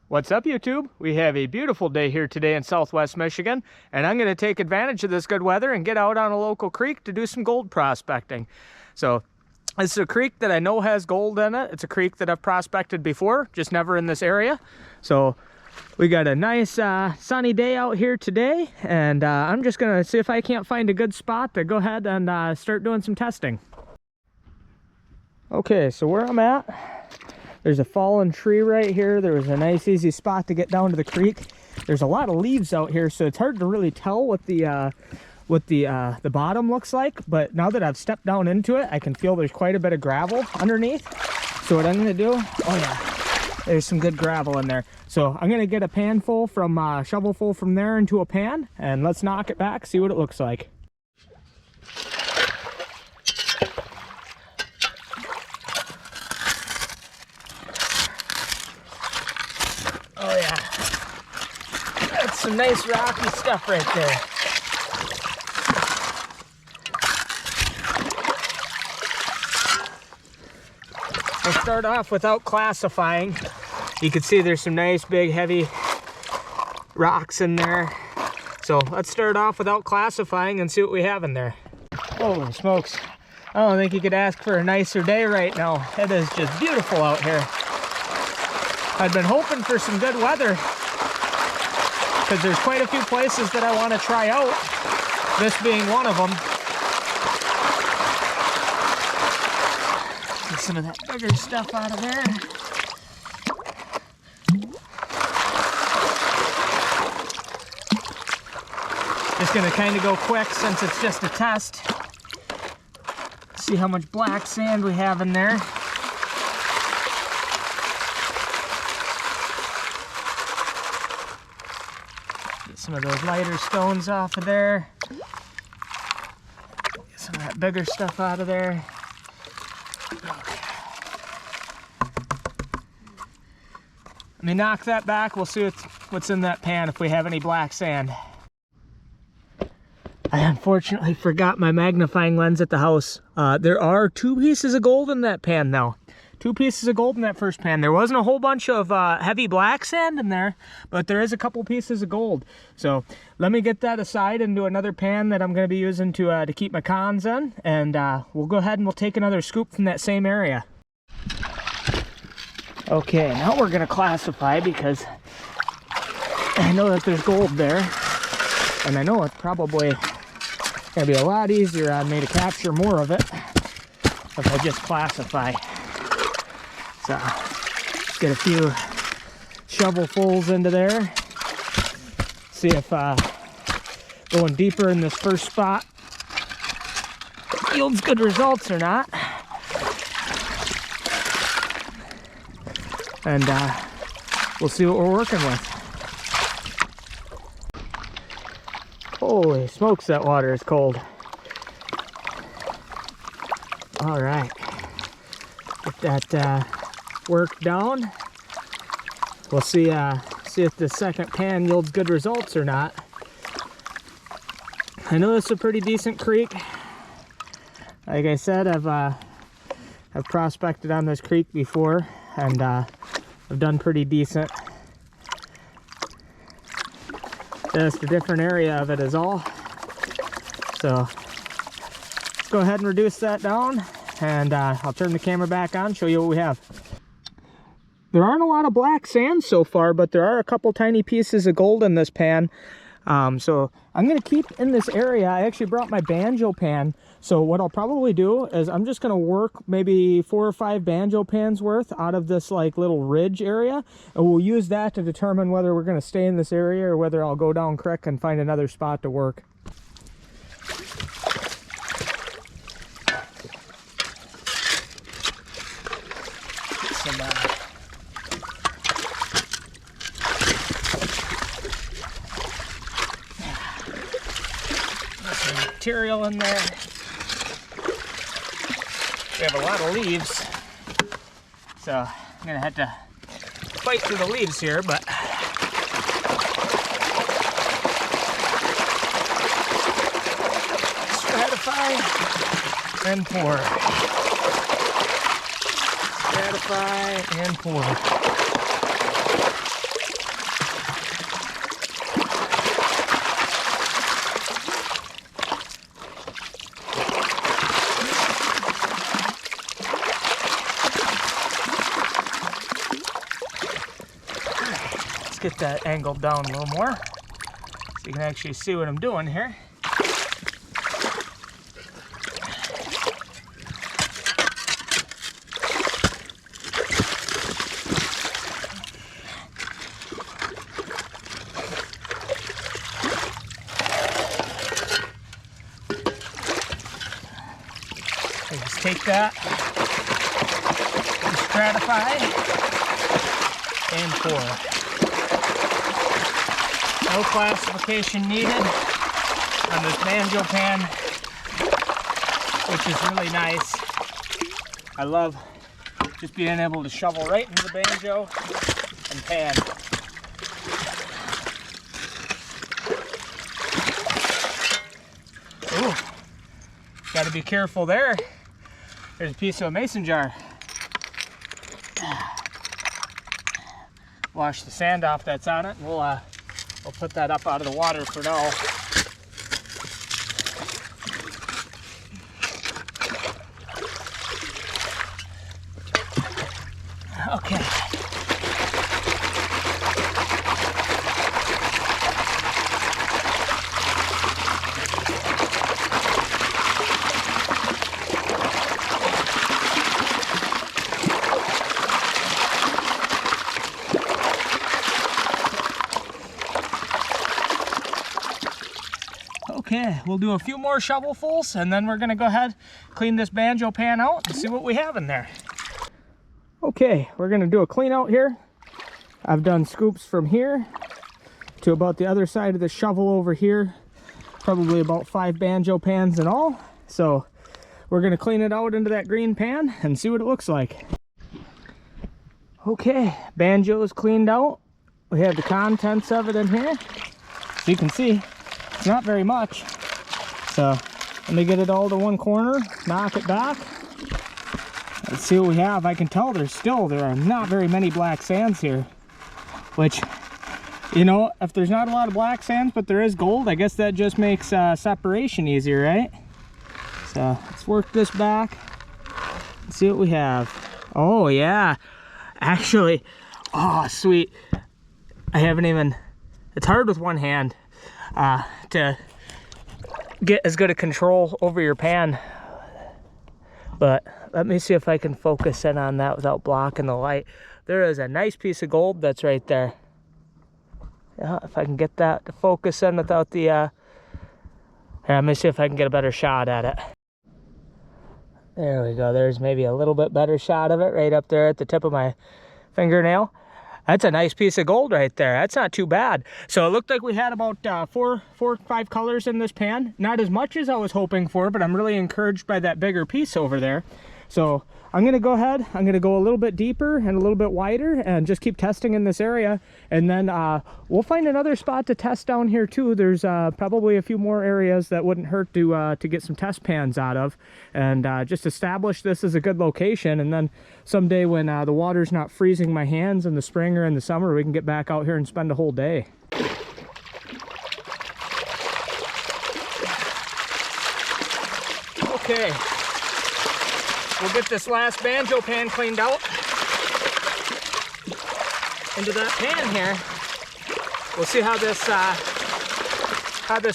What's up, YouTube? We have a beautiful day here today in Southwest Michigan, and I'm going to take advantage of this good weather and get out on a local creek to do some gold prospecting. So this is a creek that I know has gold in it. It's a creek that I've prospected before, just never in this area. So we got a nice sunny day out here today, and I'm just going to see if I can't find a good spot to go ahead and start doing some testing. Okay, so where I'm at, there's a fallen tree right here. There was a nice easy spot to get down to the creek. There's a lot of leaves out here, so it's hard to really tell what the bottom looks like. But now that I've stepped down into it, I can feel there's quite a bit of gravel underneath. So what I'm gonna do, oh yeah, there's some good gravel in there. So I'm gonna get a pan full from shovel full from there into a pan, and let's knock it back, see what it looks like. Oh yeah, that's some nice rocky stuff right there. We'll start off without classifying. You can see there's some nice big heavy rocks in there. So let's start off without classifying and see what we have in there. Holy smokes, I don't think you could ask for a nicer day right now. It is just beautiful out here. I've been hoping for some good weather because there's quite a few places that I want to try out, this being one of them. Get some of that bigger stuff out of there. Just gonna kind of go quick since it's just a test. See how much black sand we have in there. Some of those lighter stones off of there. Get some of that bigger stuff out of there. Okay. Let me knock that back. We'll see what's in that pan if we have any black sand. I unfortunately forgot my magnifying lens at the house. There are 2 pieces of gold in that pan now. 2 pieces of gold in that first pan. There wasn't a whole bunch of heavy black sand in there, but there is a couple pieces of gold. So let me get that aside into another pan that I'm going to be using to keep my cons in, and we'll go ahead and we'll take another scoop from that same area. Okay, now we're going to classify because I know that there's gold there, and I know it's probably going to be a lot easier on me to capture more of it if I just classify. So, let's get a few shovelfuls into there. See if going deeper in this first spot yields good results or not. And we'll see what we're working with. Holy smokes, that water is cold. All right, get that work down. We'll see if the second pan yields good results or not. I know it's a pretty decent creek. Like I said, I've prospected on this creek before, and I've done pretty decent. Just a different area of it is all. So let's go ahead and reduce that down, and I'll turn the camera back on, show you what we have. There aren't a lot of black sand so far, but there are a couple tiny pieces of gold in this pan. So I'm going to keep in this area. I actually brought my banjo pan. So what I'll probably do is I'm just going to work maybe 4 or 5 banjo pans worth out of this like little ridge area. And we'll use that to determine whether we're going to stay in this area or whether I'll go down creek and find another spot to work. Material in there. We have a lot of leaves, so I'm gonna have to fight through the leaves here, but stratify and pour. Stratify and pour. Let's get that angled down a little more so you can actually see what I'm doing here. So just take that, stratify, and pour. No classification needed on this banjo pan, which is really nice. I love just being able to shovel right into the banjo and pan. Ooh, gotta be careful there. There's a piece of a mason jar. Wash the sand off that's on it. We'll put that up out of the water for now. Okay. Okay, we'll do a few more shovelfuls and then we're gonna go ahead, clean this banjo pan out and see what we have in there. Okay, we're gonna do a clean out here. I've done scoops from here to about the other side of the shovel over here. Probably about 5 banjo pans in all. So we're gonna clean it out into that green pan and see what it looks like. Okay, banjo is cleaned out. We have the contents of it in here. So you can see, it's not very much. So let me get it all to one corner, knock it back. Let's see what we have. I can tell there are not very many black sands here, which, you know, if there's not a lot of black sands but there is gold, I guess that just makes separation easier, right? So let's work this back and see what we have. Oh yeah, actually, oh sweet. I haven't even, it's hard with one hand to get as good a control over your pan, but let me see if I can focus in on that without blocking the light. There is a nice piece of gold that's right there. Yeah, if I can get that to focus in without the here, let me see if I can get a better shot at it. There we go. There's maybe a little bit better shot of it right up there at the tip of my fingernail. That's a nice piece of gold right there. That's not too bad. So it looked like we had about 4 or 5 colors in this pan. Not as much as I was hoping for, but I'm really encouraged by that bigger piece over there. So I'm gonna go ahead, I'm gonna go a little bit deeper and a little bit wider and just keep testing in this area. And then we'll find another spot to test down here too. There's probably a few more areas that wouldn't hurt to get some test pans out of, and just establish this as a good location. And then someday when the water's not freezing my hands in the spring or in the summer, we can get back out here and spend a whole day. Okay. We'll get this last banjo pan cleaned out into that pan here. We'll see how this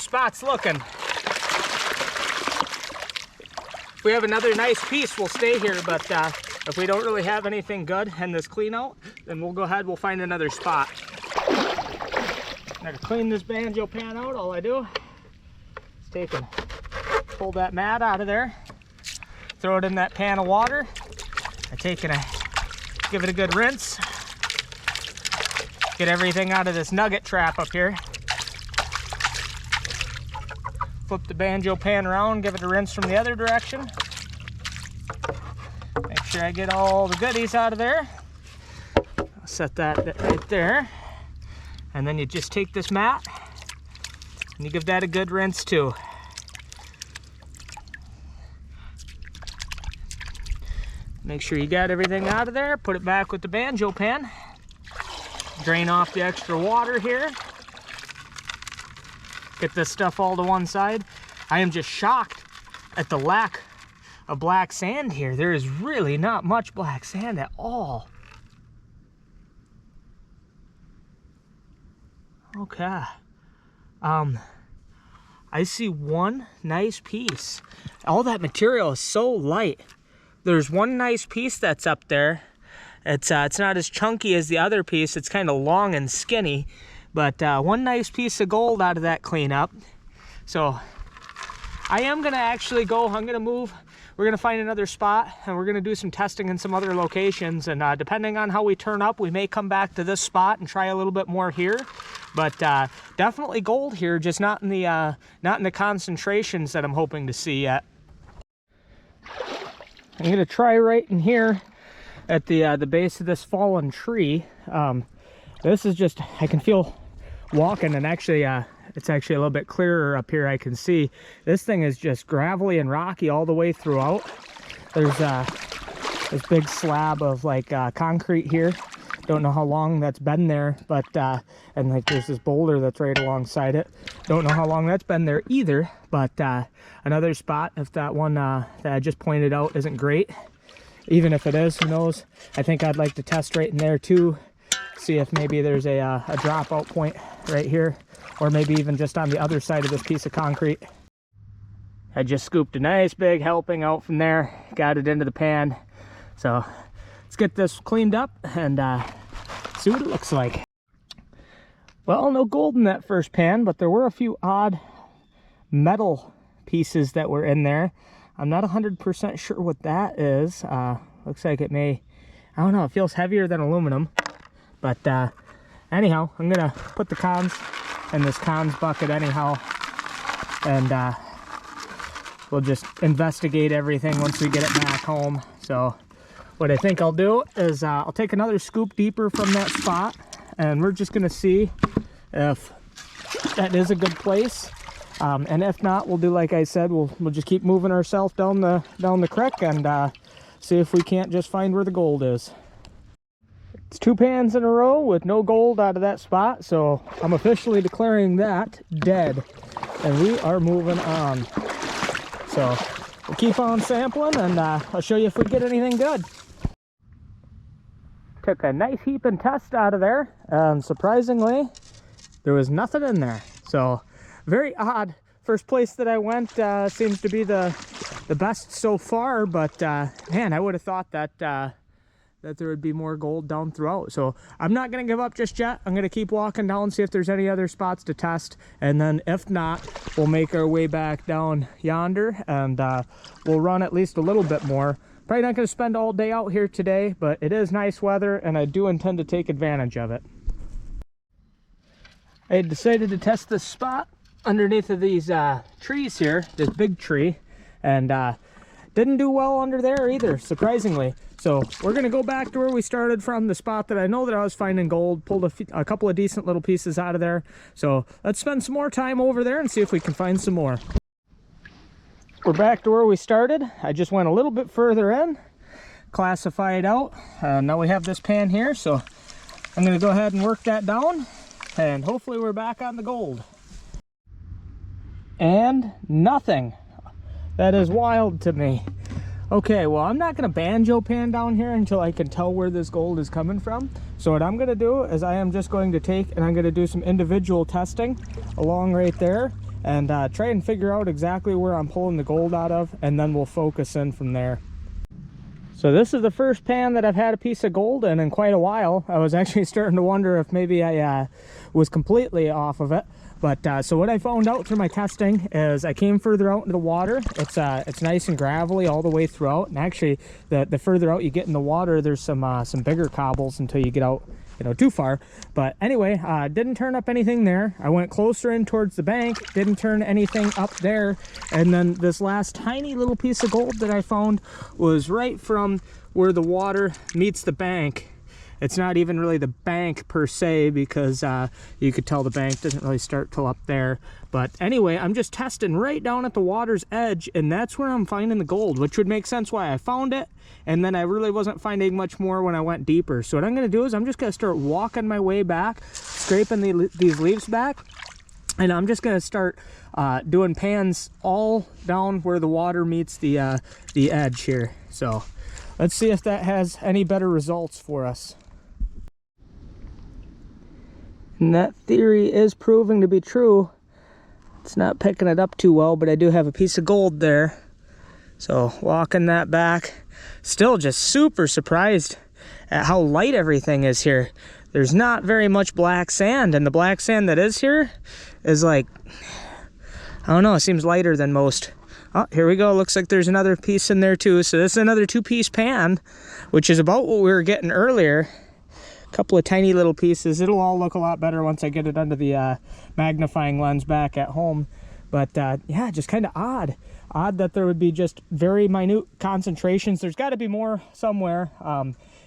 spot's looking. If we have another nice piece, we'll stay here, but if we don't really have anything good in this clean out, then we'll go ahead, we'll find another spot. Now to clean this banjo pan out, all I do is pull that mat out of there. Throw it in that pan of water. I take and I give it a good rinse. Get everything out of this nugget trap up here. Flip the banjo pan around, give it a rinse from the other direction. Make sure I get all the goodies out of there. I'll set that right there. And then you just take this mat and you give that a good rinse too. Make sure you got everything out of there. Put it back with the banjo pan. Drain off the extra water here. Get this stuff all to one side. I am just shocked at the lack of black sand here. There is really not much black sand at all. Okay. I see one nice piece. All that material is so light. There's one nice piece that's up there. It's not as chunky as the other piece. It's kind of long and skinny, but one nice piece of gold out of that cleanup. So I am gonna actually go, I'm gonna move. We're gonna find another spot and we're gonna do some testing in some other locations. And depending on how we turn up, we may come back to this spot and try a little bit more here. But definitely gold here, just not in the concentrations that I'm hoping to see yet. I'm gonna try right in here at the base of this fallen tree. This is just, I can feel walking, and actually it's actually a little bit clearer up here. I can see this thing is just gravelly and rocky all the way throughout. There's this big slab of like concrete here. Don't know how long that's been there, but and like there's this boulder that's right alongside it. Don't know how long that's been there either, but another spot, if that one that I just pointed out isn't great, even if it is, who knows. I think I'd like to test right in there too, see if maybe there's a dropout point right here, or maybe even just on the other side of this piece of concrete. I just scooped a nice big helping out from there, got it into the pan. So let's get this cleaned up and see what it looks like. Well, no gold in that first pan, but there were a few odd metal pieces that were in there. I'm not 100% sure what that is. Looks like it may, I don't know, it feels heavier than aluminum. But anyhow, I'm gonna put the cons in this cons bucket anyhow, and we'll just investigate everything once we get it back home. So what I think I'll do is I'll take another scoop deeper from that spot, and we're just gonna see if that is a good place. And if not, we'll do like I said, we'll just keep moving ourselves down the creek and see if we can't just find where the gold is. It's 2 pans in a row with no gold out of that spot, so I'm officially declaring that dead, and we are moving on. So we'll keep on sampling, and I'll show you if we get anything good. Took a nice heaping test out of there, and surprisingly, there was nothing in there. So very odd. First place that I went seems to be the best so far, but man, I would have thought that that there would be more gold down throughout. So I'm not going to give up just yet. I'm going to keep walking down, see if there's any other spots to test, and then if not, we'll make our way back down yonder, and we'll run at least a little bit more. Probably not going to spend all day out here today, but it is nice weather, and I do intend to take advantage of it. I had decided to test this spot underneath of these trees here, this big tree, and didn't do well under there either, surprisingly. So we're gonna go back to where we started from, the spot that I know that I was finding gold, pulled a couple of decent little pieces out of there. So let's spend some more time over there and see if we can find some more. We're back to where we started. I just went a little bit further in, classify it out. Now we have this pan here, so I'm gonna go ahead and work that down, and hopefully we're back on the gold. And nothing. That is wild to me. Okay, well, I'm not going to banjo pan down here until I can tell where this gold is coming from. So what I'm going to do is I am just going to take and I'm going to do some individual testing along right there, and try and figure out exactly where I'm pulling the gold out of, and then we'll focus in from there. So this is the first pan that I've had a piece of gold in quite a while. I was actually starting to wonder if maybe I was completely off of it. But so what I found out through my testing is I came further out into the water. It's nice and gravelly all the way throughout, and actually the further out you get in the water, there's some bigger cobbles until you get out, you know, too far. But anyway, didn't turn up anything there. I went closer in towards the bank, didn't turn anything up there, and then this last tiny little piece of gold that I found was right from where the water meets the bank. It's not even really the bank per se, because you could tell the bank doesn't really start till up there. But anyway, I'm just testing right down at the water's edge, and that's where I'm finding the gold, which would make sense why I found it. And then I really wasn't finding much more when I went deeper. So what I'm going to do is I'm just going to start walking my way back, scraping these leaves back, and I'm just going to start doing pans all down where the water meets the edge here. So let's see if that has any better results for us. And that theory is proving to be true. It's not picking it up too well, but I do have a piece of gold there. So walking that back, still just super surprised at how light everything is here. There's not very much black sand, and the black sand that is here is like, I don't know, it seems lighter than most. Oh, here we go. Looks like there's another piece in there too. So this is another 2-piece pan, which is about what we were getting earlier. A couple of tiny little pieces. It'll all look a lot better once I get it under the magnifying lens back at home. But yeah, just kind of odd that there would be just very minute concentrations. There's got to be more somewhere.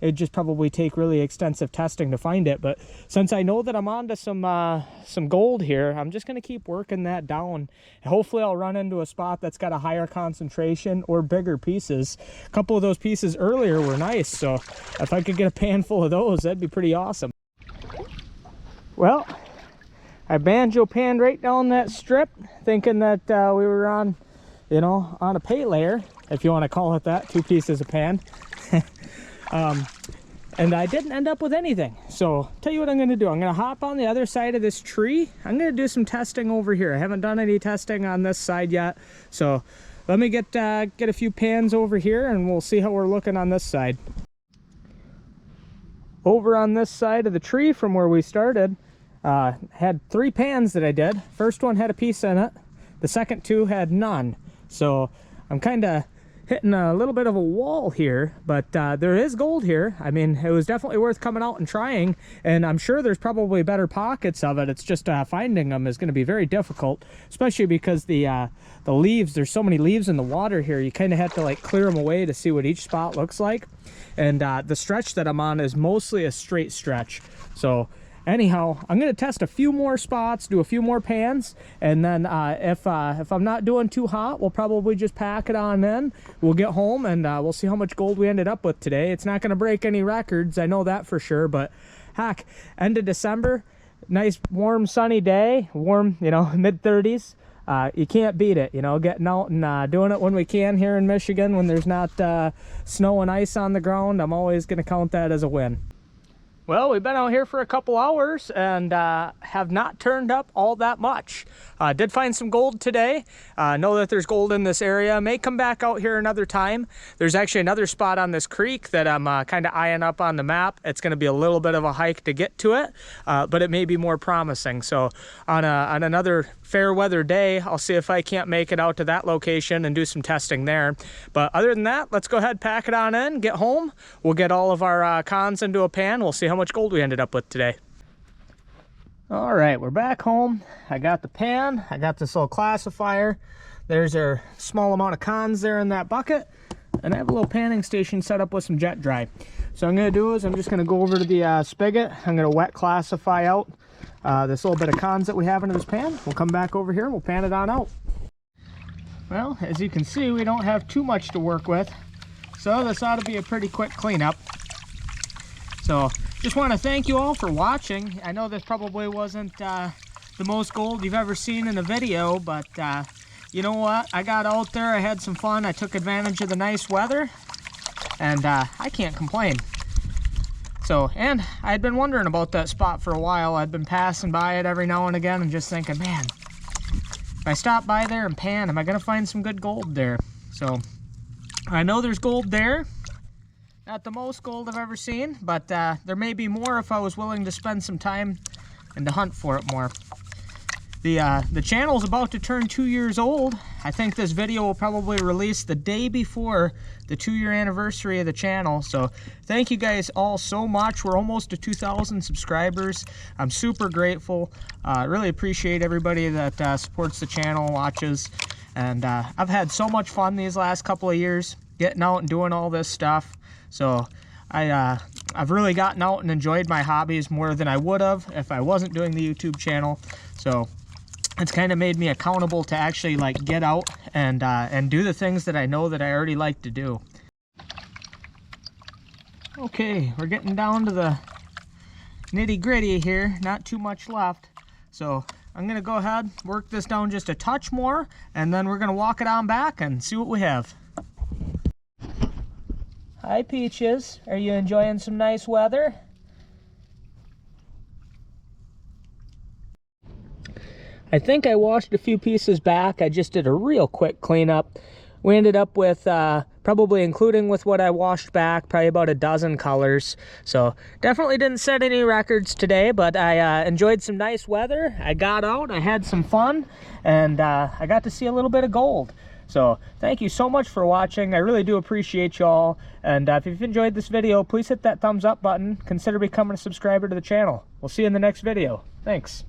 It'd just probably take really extensive testing to find it. But since I know that I'm onto some gold here, I'm just going to keep working that down. Hopefully I'll run into a spot that's got a higher concentration or bigger pieces. A couple of those pieces earlier were nice, so if I could get a pan full of those, that'd be pretty awesome. Well, I banjo panned right down that strip, thinking that we were on, you know, on a pay layer, if you want to call it that, 2 pieces of pan. And I didn't end up with anything. So tell you what I'm going to do. I'm going to hop on the other side of this tree. I'm going to do some testing over here. I haven't done any testing on this side yet. So let me get a few pans over here and we'll see how we're looking on this side. Over on this side of the tree from where we started, had 3 pans that I did. First one had a piece in it. The second 2 had none. So I'm kind of hitting a little bit of a wall here, but there is gold here. I mean, it was definitely worth coming out and trying, and I'm sure there's probably better pockets of it. It's just finding them is going to be very difficult, especially because the leaves, there's so many leaves in the water here, you kind of have to like clear them away to see what each spot looks like. And the stretch that I'm on is mostly a straight stretch. So anyhow, I'm going to test a few more spots, do a few more pans, and then if I'm not doing too hot, we'll probably just pack it on in. We'll get home and we'll see how much gold we ended up with today. It's not going to break any records, I know that for sure, but heck, end of December, nice warm sunny day, warm, you know, mid-30s. You can't beat it, you know, getting out and doing it when we can here in Michigan when there's not snow and ice on the ground. I'm always going to count that as a win. Well, we've been out here for a couple hours and have not turned up all that much. Did find some gold today. Know that there's gold in this area. May come back out here another time. There's actually another spot on this creek that I'm kind of eyeing up on the map. It's going to be a little bit of a hike to get to it, but it may be more promising. So on another fair weather day, I'll see if I can't make it out to that location and do some testing there. But other than that, let's go ahead, pack it on in, get home. We'll get all of our cons into a pan. We'll see how much gold we ended up with today. All right, we're back home. I got the pan, I got this little classifier. There's our small amount of cons there in that bucket, and I have a little panning station set up with some jet dry. So what I'm going to do is I'm just going to go over to the spigot. I'm going to wet classify out this little bit of cons that we have into this pan. We'll come back over here and we'll pan it on out. Well, as you can see, we don't have too much to work with, so this ought to be a pretty quick cleanup. So just want to thank you all for watching. I know this probably wasn't the most gold you've ever seen in a video, but you know what? I got out there, I had some fun, I took advantage of the nice weather, and I can't complain. So, and I had been wondering about that spot for a while. I'd been passing by it every now and again and just thinking, man, if I stop by there and pan, am I going to find some good gold there? So, I know there's gold there. Not the most gold I've ever seen, but there may be more if I was willing to spend some time and to hunt for it more. The channel's about to turn 2 years old. I think this video will probably release the day before the 2-year anniversary of the channel. So thank you guys all so much. We're almost to 2,000 subscribers. I'm super grateful. Really appreciate everybody that supports the channel, watches. And I've had so much fun these last couple of years getting out and doing all this stuff. So I've really gotten out and enjoyed my hobbies more than I would have if I wasn't doing the YouTube channel. So it's kind of made me accountable to actually like get out and do the things that I know that I already like to do. Okay, we're getting down to the nitty-gritty here, not too much left. So I'm gonna go ahead, work this down just a touch more, and then we're gonna walk it on back and see what we have. Hi Peaches, are you enjoying some nice weather? I think I washed a few pieces back. I just did a real quick cleanup. We ended up with, probably including with what I washed back, probably about a dozen colors. So definitely didn't set any records today, but I enjoyed some nice weather. I got out, I had some fun, and I got to see a little bit of gold. So thank you so much for watching. I really do appreciate y'all. And if you've enjoyed this video, please hit that thumbs up button. Consider becoming a subscriber to the channel. We'll see you in the next video. Thanks.